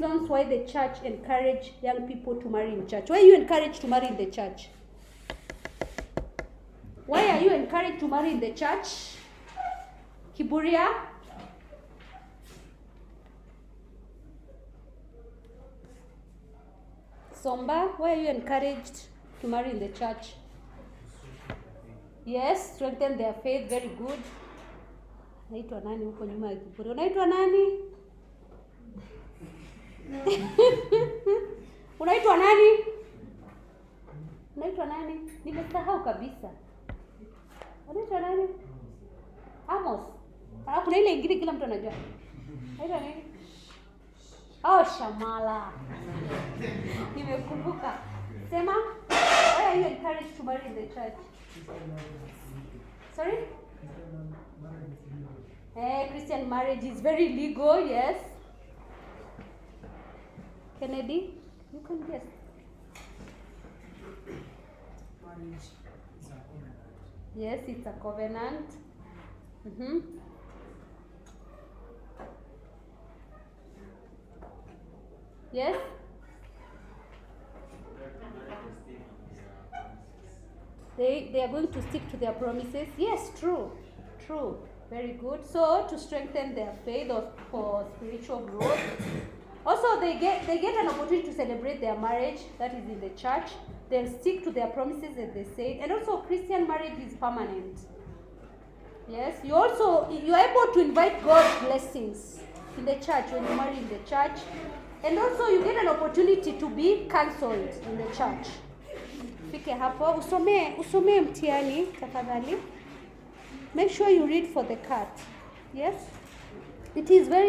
reasons why the church encourage young people to marry in church. Why are you encouraged to marry in the church? Why are you encouraged to marry in the church? Kiburia? Somba, why are you encouraged to marry in the church? Yes, strengthen their faith, very good. Unaitwa nani huko nyuma ya Kiburia? Unaitwa nani? Unaitwa nani? Unaitwa nani? Nimesahau kabisa. Unaitwa nani? Amos. Kuna ile ingine kila mtu anajua. Unaitwa nani? Oh, Shamala. Nimekumbuka. Sema, why are you encouraged to marry in the church? Sorry? Christian marriage is very legal, yes. Kennedy, you can guess. Marriage is a covenant. Yes, it's a covenant. Mm-hmm. Yes? They are going to stick to their promises. Yes, true. True. Very good. So to strengthen their faith or for spiritual growth. Also they get an opportunity to celebrate their marriage, that is in the church. They'll stick to their promises as they said. And also Christian marriage is permanent. Yes. You're able to invite God's blessings in the church when you marry in the church. And also you get an opportunity to be counseled in the church. Fike hapo, usome mtihani tafadhali. Make sure you read for the cat. Yes? It is very